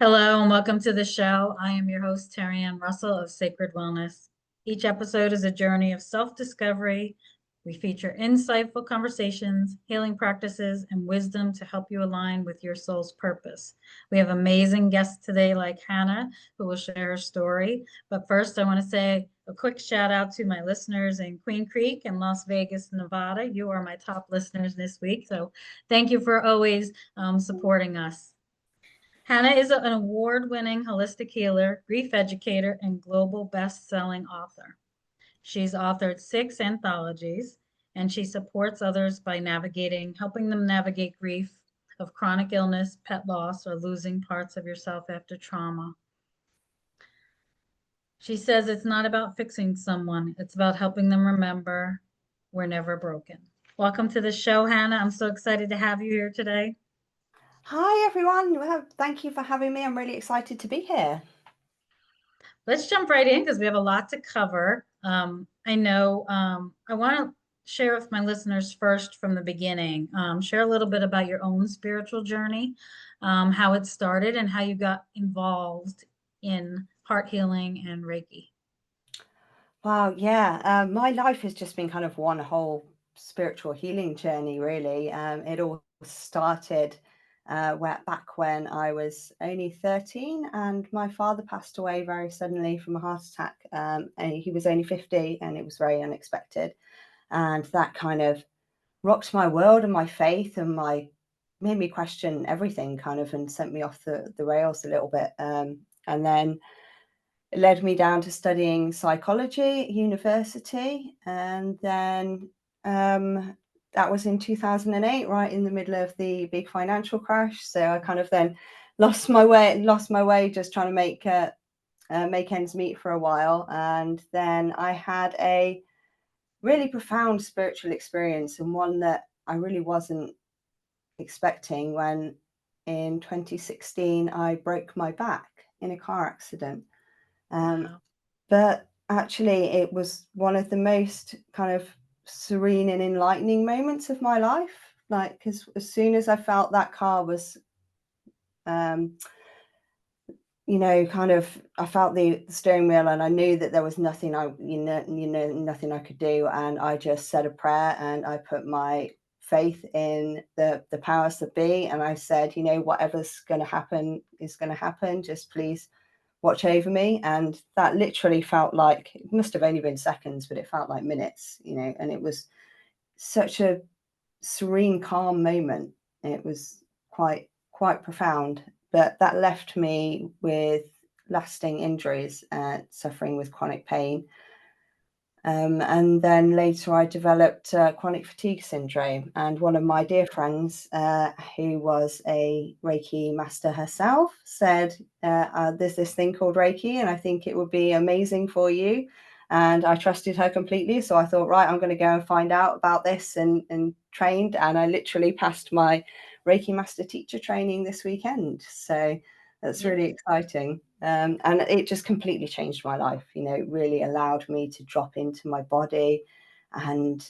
Hello and welcome to the show. I am your host, Terry Ann Russell of Sacred Wellness. Each episode is a journey of self-discovery. We feature insightful conversations, healing practices, and wisdom to help you align with your soul's purpose. We have amazing guests today like Hannah, who will share her story. But first, I want to say a quick shout out to my listeners in Queen Creek and Las Vegas, Nevada. You are my top listeners this week. So thank you for always supporting us. Hannah is an award-winning holistic healer, grief educator, and global best-selling author. She's authored 6 anthologies, and she supports others by helping them navigate grief of chronic illness, pet loss, or losing parts of yourself after trauma. She says it's not about fixing someone, it's about helping them remember we're never broken. Welcome to the show, Hannah. I'm so excited to have you here today. Hi everyone. Well, thank you for having me. I'm really excited to be here. Let's jump right in because we have a lot to cover. I know I want to share with my listeners first from the beginning, share a little bit about your own spiritual journey, how it started, and how you got involved in heart healing and Reiki. Wow, yeah. My life has just been kind of one whole spiritual healing journey, really. It all started back when I was only 13 and my father passed away very suddenly from a heart attack. And he was only 50 and it was very unexpected. And that kind of rocked my world and my faith and made me question everything kind of and sent me off the rails a little bit. And then it led me down to studying psychology at university. And then that was in 2008, right in the middle of the big financial crash. So I kind of then lost my way just trying to make ends meet for a while. And then I had a really profound spiritual experience, and one that I really wasn't expecting, when in 2016 I broke my back in a car accident. Wow. But actually, it was one of the most kind of serene and enlightening moments of my life. Like, because as soon as I felt that car was, um, kind of, I felt the steering wheel, and I knew that there was nothing nothing I could do. And I just said a prayer, and I put my faith in the powers that be, and I said, whatever's going to happen is going to happen. Just please watch over me. And that literally felt like, it must have only been seconds, but it felt like minutes, and it was such a serene, calm moment. It was quite profound, but that left me with lasting injuries and suffering with chronic pain. And then later I developed chronic fatigue syndrome. And one of my dear friends, who was a Reiki master herself, said, there's this thing called Reiki, and I think it would be amazing for you. And I trusted her completely. So I thought, right, I'm going to go and find out about this and trained. And I literally passed my Reiki master teacher training this weekend. So that's really exciting. And it just completely changed my life. It really allowed me to drop into my body and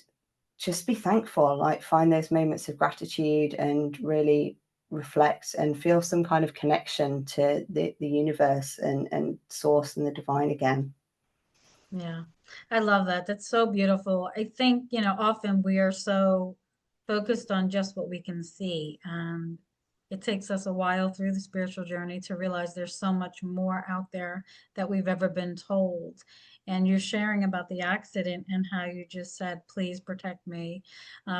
just be thankful, like find those moments of gratitude and really reflect and feel some kind of connection to the universe and source and the divine again. Yeah, I love that. That's so beautiful. I think, often we are so focused on just what we can see, and it takes us a while through the spiritual journey to realize there's so much more out there that we've ever been told. And you're sharing about the accident and how you just said, please protect me,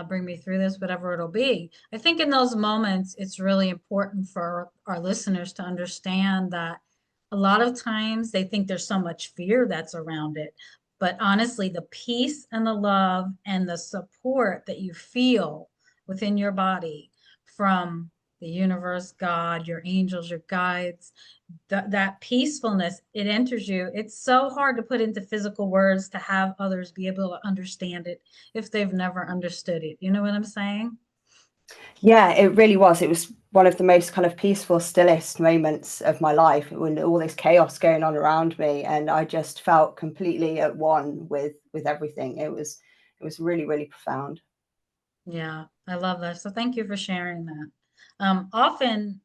bring me through this, whatever it'll be. I think in those moments, it's really important for our listeners to understand that a lot of times they think there's so much fear that's around it. But honestly, the peace and the love and the support that you feel within your body from the universe, God, your angels, your guides, that peacefulness, it enters you. It's so hard to put into physical words to have others be able to understand it if they've never understood it. You know what I'm saying? Yeah, it really was. It was one of the most kind of peaceful, stillest moments of my life, when all this chaos going on around me, and I just felt completely at one with everything. It was really, really profound. Yeah, I love that. So thank you for sharing that. Often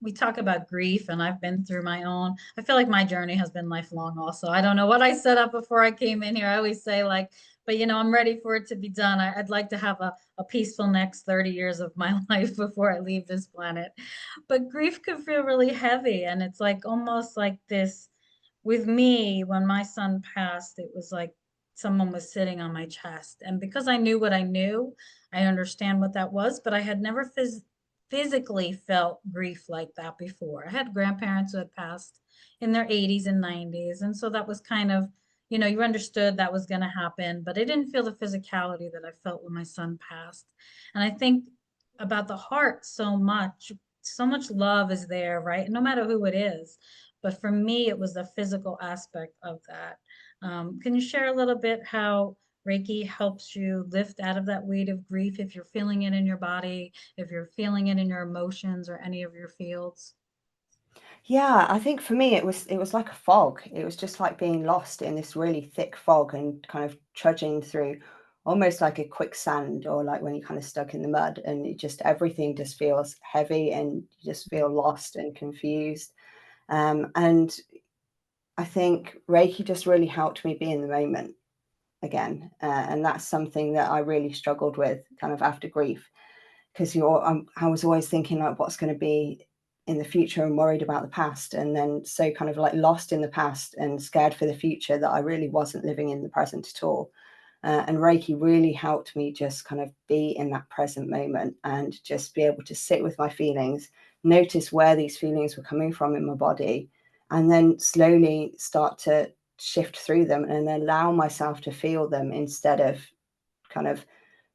we talk about grief, and I've been through my own. I feel like my journey has been lifelong also. I don't know what I set up before I came in here. I always say like, but I'm ready for it to be done. I'd like to have a peaceful next 30 years of my life before I leave this planet. But grief could feel really heavy, and it's like almost like this with me, when my son passed, it was like someone was sitting on my chest. And because I knew what I knew, I understand what that was, but I had never physically felt grief like that before. I had grandparents who had passed in their 80s and 90s. And so that was kind of, you understood that was going to happen, but I didn't feel the physicality that I felt when my son passed. And I think about the heart so much love is there, right? No matter who it is. But for me, it was the physical aspect of that. Can you share a little bit how Reiki helps you lift out of that weight of grief if you're feeling it in your body, if you're feeling it in your emotions or any of your fields? Yeah, I think for me it was like a fog. It was just like being lost in this really thick fog and kind of trudging through almost like a quicksand, or like when you're kind of stuck in the mud and it just everything just feels heavy and you just feel lost and confused. And I think Reiki just really helped me be in the moment again. And that's something that I really struggled with kind of after grief, because I was always thinking like what's going to be in the future and worried about the past, and then so kind of like lost in the past and scared for the future that I really wasn't living in the present at all. And Reiki really helped me just kind of be in that present moment and just be able to sit with my feelings, notice where these feelings were coming from in my body, and then slowly start to shift through them and allow myself to feel them instead of kind of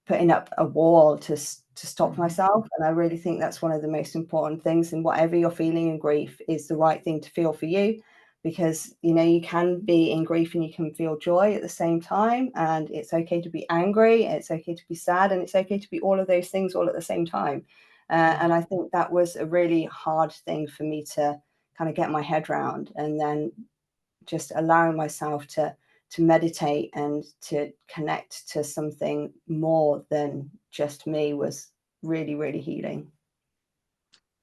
putting up a wall to stop Mhm. myself. And I really think that's one of the most important things. And whatever you're feeling in grief is the right thing to feel for you, because you can be in grief and you can feel joy at the same time. And it's okay to be angry. It's okay to be sad, and it's okay to be all of those things all at the same time. And Yeah. I think that was a really hard thing for me to kind of get my head around, and then just allowing myself to meditate and to connect to something more than just me was really, really healing.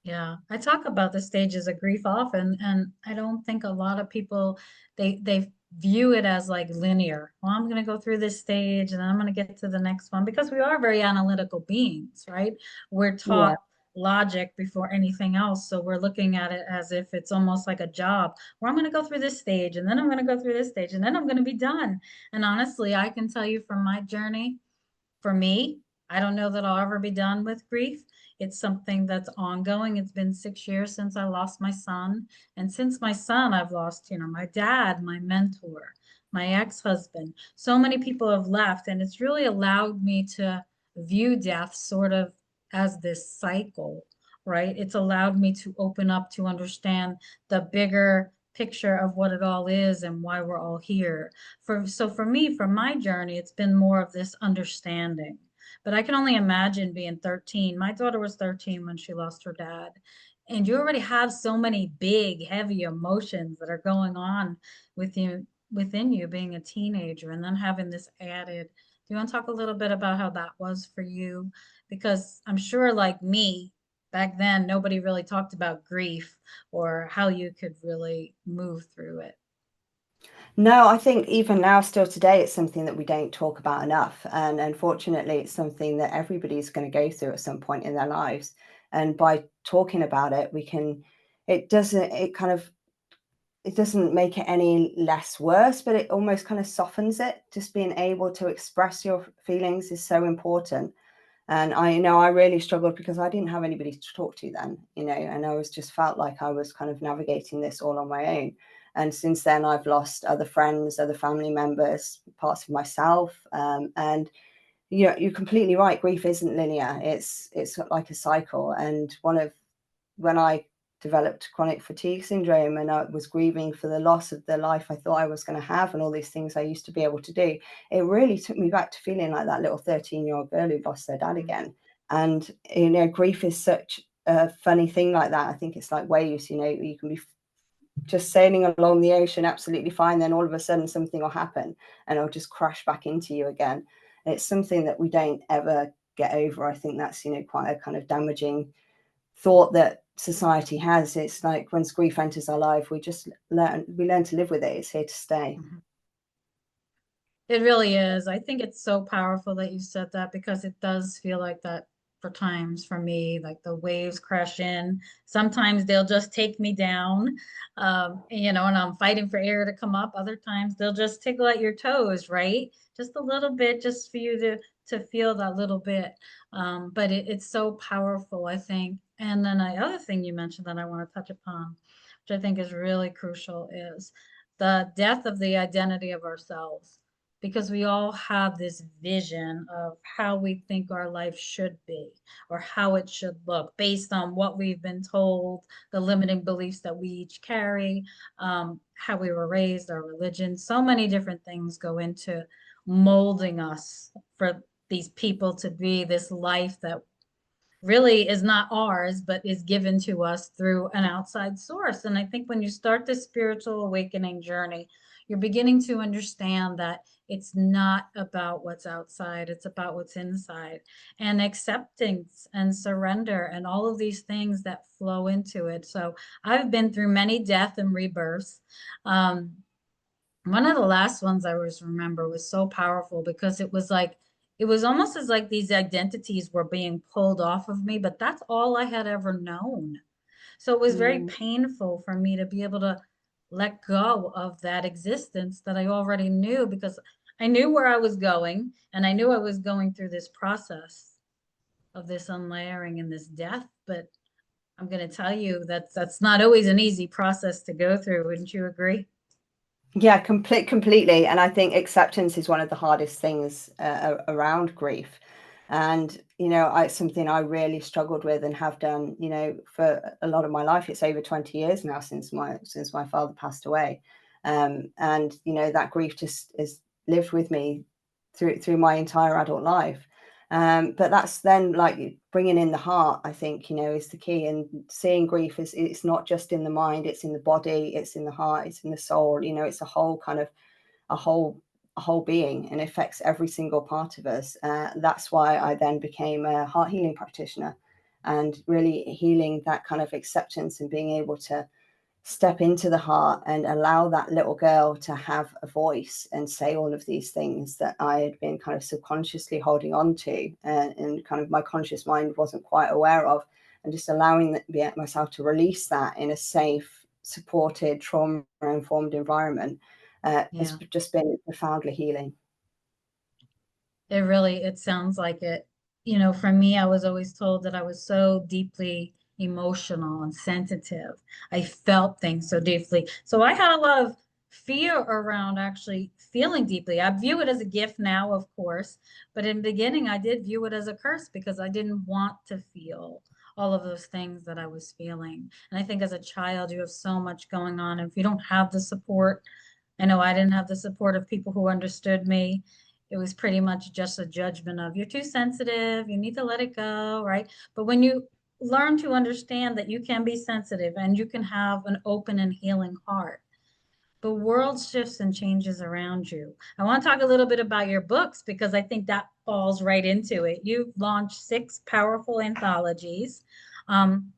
Yeah, I talk about the stages of grief often, and I don't think a lot of people they view it as like linear. Well, I'm going to go through this stage and then I'm going to get to the next one, because we are very analytical beings, right? We're Yeah. taught logic before anything else, so we're looking at it as if it's almost like a job where I'm going to go through this stage and then I'm going to go through this stage and then I'm going to be done. And honestly, I can tell you from my journey, for me, I don't know that I'll ever be done with grief. It's something that's ongoing. It's been 6 years since I lost my son. And since my son, I've lost, my dad, my mentor, my ex-husband. So many people have left, and it's really allowed me to view death sort of as this cycle, right? It's allowed me to open up to understand the bigger picture of what it all is and why we're all here. For me, for my journey, it's been more of this understanding. But I can only imagine being 13. My daughter was 13 when she lost her dad. And you already have so many big, heavy emotions that are going on within you being a teenager, and then having this added. Do you want to talk a little bit about how that was for you? Because I'm sure, like me, back then, nobody really talked about grief or how you could really move through it. No, I think even now, still today, it's something that we don't talk about enough. And unfortunately, it's something that everybody's going to go through at some point in their lives. And by talking about it, it doesn't make it any less worse, but it almost kind of softens it. Just being able to express your feelings is so important. And I know I really struggled because I didn't have anybody to talk to then, and I was just felt like I was kind of navigating this all on my own. And since then, I've lost other friends, other family members, parts of myself. And you're completely right. Grief isn't linear. It's like a cycle. And when I developed chronic fatigue syndrome and I was grieving for the loss of the life I thought I was going to have and all these things I used to be able to do, it really took me back to feeling like that little 13-year-old girl who lost their dad again. And, grief is such a funny thing like that. I think it's like waves, you can be just sailing along the ocean absolutely fine. Then all of a sudden something will happen and it'll just crash back into you again. And it's something that we don't ever get over. I think that's, quite a kind of damaging thought that society has. It's like when grief enters our life, we learn to live with it. It's here to stay. Mhm. It really is. I think it's so powerful that you said that because it does feel like that for times for me, like the waves crash in. Sometimes they'll just take me down, and I'm fighting for air to come up. Other times they'll just tickle at your toes, right? Just a little bit, just for you to feel that little bit. But it's so powerful, I think. And then the other thing you mentioned that I want to touch upon, which I think is really crucial, is the death of the identity of ourselves, because we all have this vision of how we think our life should be or how it should look based on what we've been told, the limiting beliefs that we each carry, how we were raised, our religion. So many different things go into molding us for these people to be this life that really is not ours, but is given to us through an outside source. And I think when you start this spiritual awakening journey, you're beginning to understand that it's not about what's outside, it's about what's inside, and acceptance and surrender and all of these things that flow into it. So I've been through many death and rebirths. Um, One of the last ones I always remember was so powerful because it was almost as like these identities were being pulled off of me, but that's all I had ever known. So it was very Mm. painful for me to be able to let go of that existence that I already knew, because I knew where I was going and I knew I was going through this process of this unlayering and this death. But I'm going to tell you that that's not always an easy process to go through. Wouldn't you agree? Yeah, completely. And I think acceptance is one of the hardest things around grief. And, it's something I really struggled with and have done, for a lot of my life. It's over 20 years now since my father passed away. And, that grief just has lived with me through my entire adult life. But that's then like bringing in the heart, I think, is the key. And seeing grief is, it's not just in the mind, it's in the body, it's in the heart, it's in the soul. It's a whole kind of a whole a whole being, and affects every single part of us. That's why I then became a heart healing practitioner, and really healing that kind of acceptance and being able to step into the heart and allow that little girl to have a voice and say all of these things that I had been kind of subconsciously holding on to, and kind of my conscious mind wasn't quite aware of, and just allowing myself to release that in a safe, supported, trauma-informed environment has Yeah. just been profoundly healing. It sounds like it. For me, I was always told that I was so deeply emotional and sensitive. I felt things so deeply. So I had a lot of fear around actually feeling deeply. I view it as a gift now, of course, but in the beginning, I did view it as a curse because I didn't want to feel all of those things that I was feeling. And I think as a child, you have so much going on. If you don't have the support, I know I didn't have the support of people who understood me. It was pretty much just a judgment of you're too sensitive, you need to let it go, right? But when you learn to understand that you can be sensitive and you can have an open and healing heart, the world shifts and changes around you. I want to talk a little bit about your books because I think that falls right into it. You've launched 6 powerful anthologies. Um,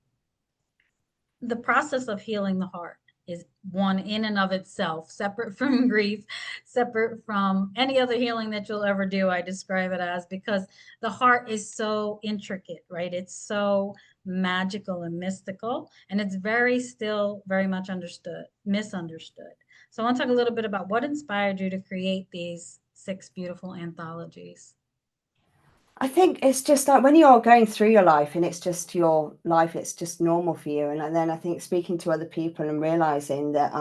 the process of healing the heart is one in and of itself, separate from grief, separate from any other healing that you'll ever do. I describe it as, because the heart is so intricate, right? It's so magical and mystical, and it's still very much misunderstood. So I want to talk a little bit about what inspired you to create these 6 beautiful anthologies. I think it's just like when you're going through your life and it's just your life, it's just normal for you. And then I think speaking to other people and realizing that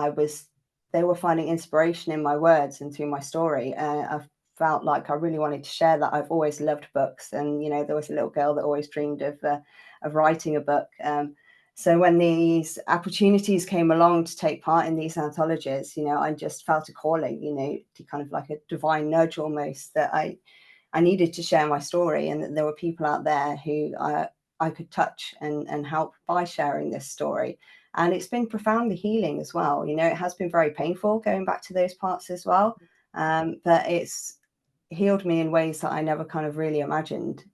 they were finding inspiration in my words and through my story. I felt like I really wanted to share that. I've always loved books, and there was a little girl that always dreamed of writing a book. So when these opportunities came along to take part in these anthologies, I just felt a calling, to kind of like a divine nudge almost, that I needed to share my story, and that there were people out there who I could touch and help by sharing this story. And it's been profoundly healing as well. It has been very painful going back to those parts as well, but it's healed me in ways that I never kind of really imagined.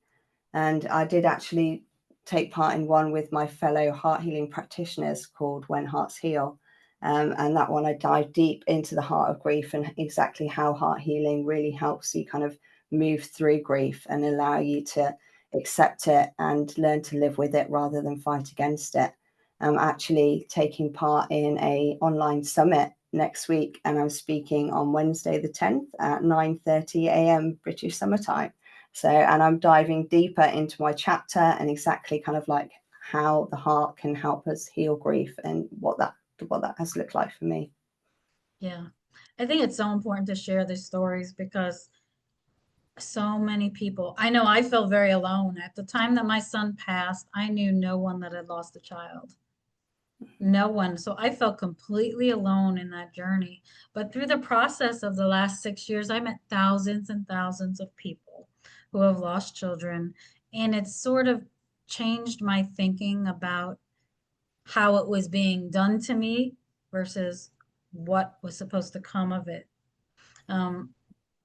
And I did actually take part in one with my fellow heart healing practitioners called When Hearts Heal. And that one, I dive deep into the heart of grief and exactly how heart healing really helps you kind of move through grief and allow you to accept it and learn to live with it rather than fight against it. I'm actually taking part in a online summit next week, and I'm speaking on Wednesday the 10th at 9:30 a.m. British Summer Time. So, and I'm diving deeper into my chapter and exactly kind of like how the heart can help us heal grief and what that has looked like for me. Yeah. I think it's so important to share these stories because so many people, I know I felt very alone. At the time that my son passed, I knew no one that had lost a child. No one. So I felt completely alone in that journey. But through the process of the last 6 years, I met thousands and thousands of people who have lost children. And it's sort of changed my thinking about how it was being done to me versus what was supposed to come of it. Um,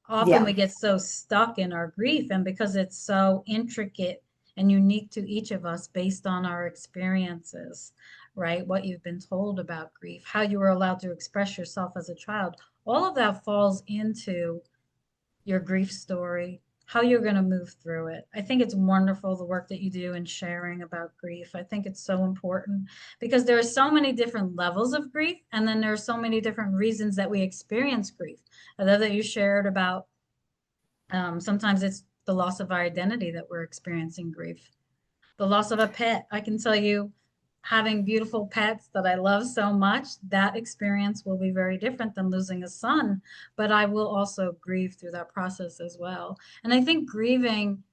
Often Yeah. we get so stuck in our grief, and because it's so intricate and unique to each of us based on our experiences, right? What you've been told about grief, how you were allowed to express yourself as a child, all of that falls into your grief story, how you're going to move through it. I think it's wonderful the work that you do in sharing about grief. I think it's so important because there are so many different levels of grief, and then there are so many different reasons that we experience grief. I love that you shared about sometimes it's the loss of our identity that we're experiencing grief, the loss of a pet. I can tell you, having beautiful pets that I love so much, that experience will be very different than losing a son, but I will also grieve through that process as well. And I think grieving,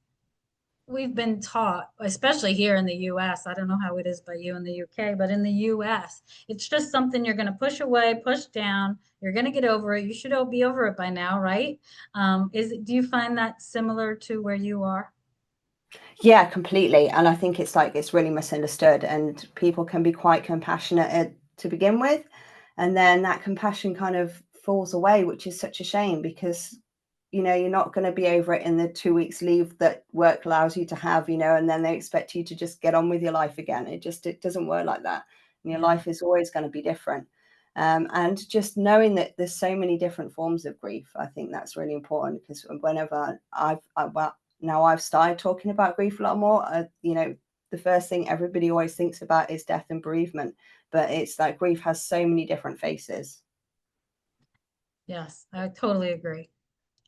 we've been taught, especially here in the US, I don't know how it is by you in the UK, but in the US, it's just something you're going to push away, push down. You're going to get over it. You should all be over it by now, right? Do you find that similar to where you are? Yeah, completely. And I think it's like it's really misunderstood, and people can be quite compassionate to begin with. And then that compassion kind of falls away, which is such a shame because, you're not going to be over it in the 2 weeks leave that work allows you to have, and then they expect you to just get on with your life again. It doesn't work like that. And your Yeah. life is always going to be different. And just knowing that there's so many different forms of grief, I think that's really important because whenever well, now I've started talking about grief a lot more. The first thing everybody always thinks about is death and bereavement, but it's like grief has so many different faces. Yes, I totally agree.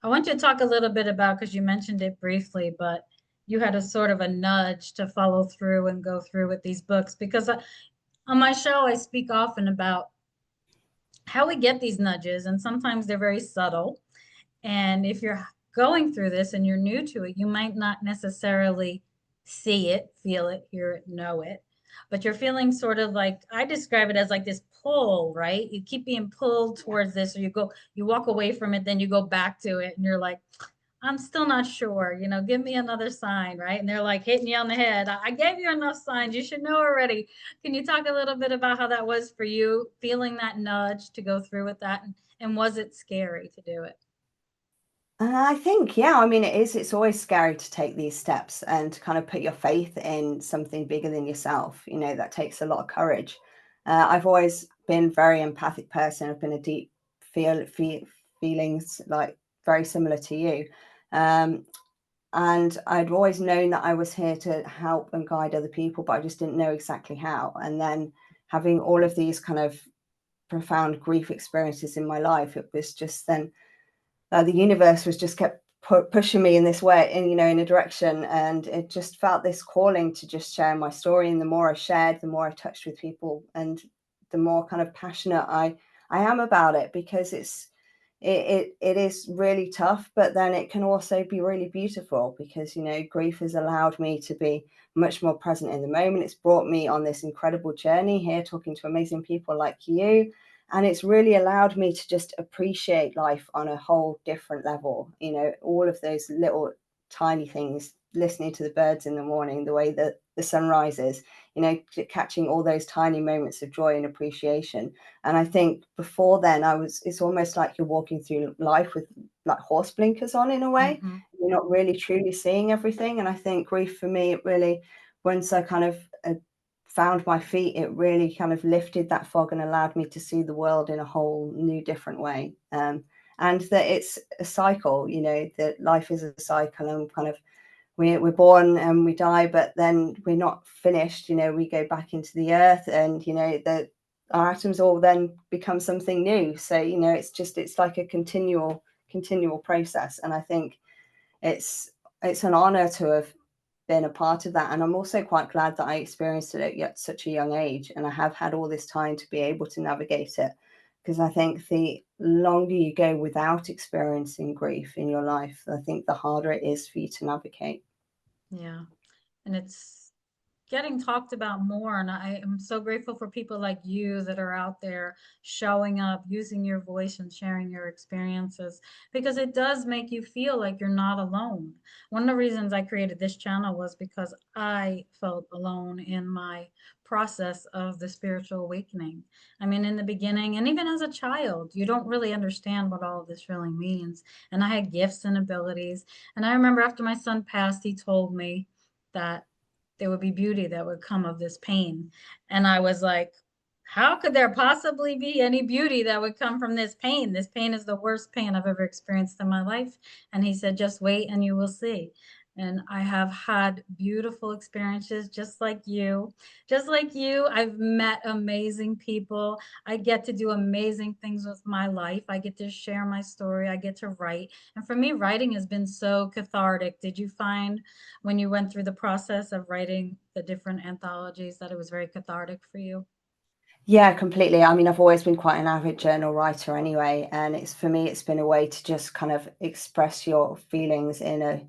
I want you to talk a little bit about, because you mentioned it briefly, but you had a sort of a nudge to follow through and go through with these books because on my show, I speak often about how we get these nudges, and sometimes they're very subtle. And if you're going through this and you're new to it, you might not necessarily see it, feel it, hear it, know it, but you're feeling sort of like, I describe it as like this pull, right? You keep being pulled towards this, or you walk away from it, then you go back to it, and you're like, I'm still not sure, give me another sign, right? And they're like hitting you on the head. I gave you enough signs. You should know already. Can you talk a little bit about how that was for you, feeling that nudge to go through with that? And was it scary to do it? I think, yeah, I mean, it's always scary to take these steps and to kind of put your faith in something bigger than yourself. That takes a lot of courage. I've always been a very empathic person. I've been a deep feelings like very similar to you. Um, and I'd always known that I was here to help and guide other people, but I just didn't know exactly how. And then having all of these kind of profound grief experiences in my life, it was just then the universe was just kept pushing me in this way, in a direction, and it just felt this calling to just share my story. And the more I shared, the more I touched with people, and the more kind of passionate I am about it, because it is really tough, but then it can also be really beautiful because grief has allowed me to be much more present in the moment. It's brought me on this incredible journey here, talking to amazing people like you, and it's really allowed me to just appreciate life on a whole different level. All of those little tiny things, listening to the birds in the morning, the way that the sun rises, catching all those tiny moments of joy and appreciation. And I think before then, it's almost like you're walking through life with like horse blinkers on in a way. Mm-hmm. You're not really truly seeing everything. And I think grief for me, it really once I kind of found my feet, it really kind of lifted that fog and allowed me to see the world in a whole new, different way. And that it's a cycle, you know, that life is a cycle, and kind of we're born and we die, but then we're not finished. You know, we go back into the earth, and you know that our atoms all then become something new. So you know, it's like a continual process. And I think it's an honor to have been a part of that. And I'm also quite glad that I experienced it at such a young age, and I have had all this time to be able to navigate it. Because I think the longer you go without experiencing grief in your life, I think the harder it is for you to navigate. Yeah. And it's getting talked about more. And I am so grateful for people like you that are out there showing up, using your voice and sharing your experiences, because it does make you feel like you're not alone. One of the reasons I created this channel was because I felt alone in my process of the spiritual awakening. I mean, in the beginning, and even as a child, you don't really understand what all of this really means. And I had gifts and abilities. And I remember after my son passed, he told me that there would be beauty that would come of this pain. And I was like, how could there possibly be any beauty that would come from this pain? This pain is the worst pain I've ever experienced in my life. And he said, just wait and you will see. And I have had beautiful experiences just like you. Just like you, I've met amazing people. I get to do amazing things with my life. I get to share my story. I get to write. And for me, writing has been so cathartic. Did you find when you went through the process of writing the different anthologies that it was very cathartic for you? Yeah, completely. I mean, I've always been quite an avid journal writer anyway, and it's for me, it's been a way to just kind of express your feelings in a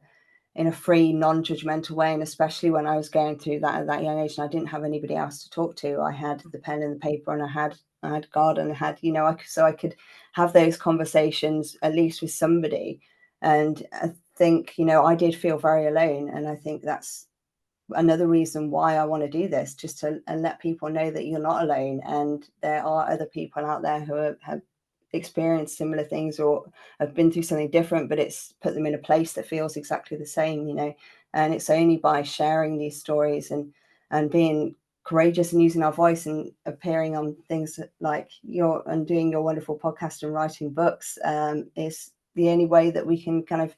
free, non-judgmental way. And especially when I was going through that at that young age, and I didn't have anybody else to talk to, I had the pen and the paper, and I had God, and I had, you know, so I could have those conversations at least with somebody. And I think, you know, I did feel very alone, and I think that's another reason why I want to do this, just to and let people know that you're not alone, and there are other people out there who have experienced similar things or have been through something different, but it's put them in a place that feels exactly the same, you know. And it's only by sharing these stories and being courageous and using our voice and appearing on things like your and doing your wonderful podcast and writing books is the only way that we can kind of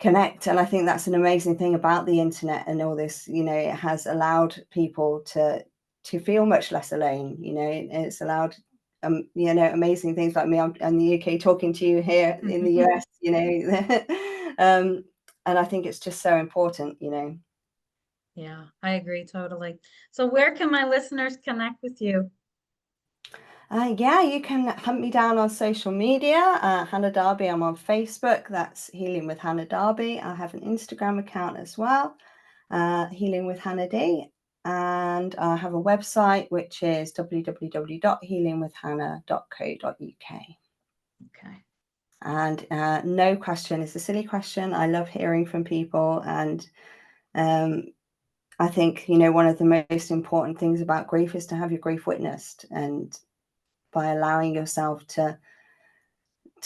connect. And I think that's an amazing thing about the internet and all this, you know, it has allowed people to feel much less alone, you know, and it's allowed you know, amazing things like me. I'm in the UK talking to you here in the US, you know. And I think it's just so important, you know. Yeah, I agree totally. So where can my listeners connect with you? Yeah, you can hunt me down on social media. Hannah Darby, I'm on Facebook. That's Healing with Hannah Darby. I have an Instagram account as well, Healing with Hannah D. And I have a website, which is www.healingwithhannah.co.uk. Okay. And no question is a silly question. I love hearing from people. And um, I think, you know, one of the most important things about grief is to have your grief witnessed. And by allowing yourself to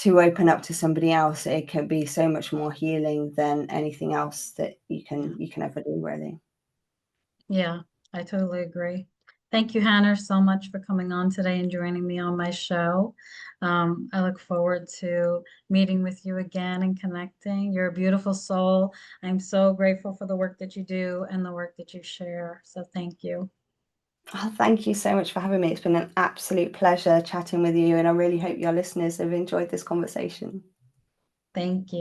open up to somebody else, it can be so much more healing than anything else that Yeah. you can ever do, really. Yeah, I totally agree. Thank you, Hannah, so much for coming on today and joining me on my show. I look forward to meeting with you again and connecting. You're a beautiful soul. I'm so grateful for the work that you do and the work that you share. So thank you. Oh, thank you so much for having me. It's been an absolute pleasure chatting with you, and I really hope your listeners have enjoyed this conversation. Thank you.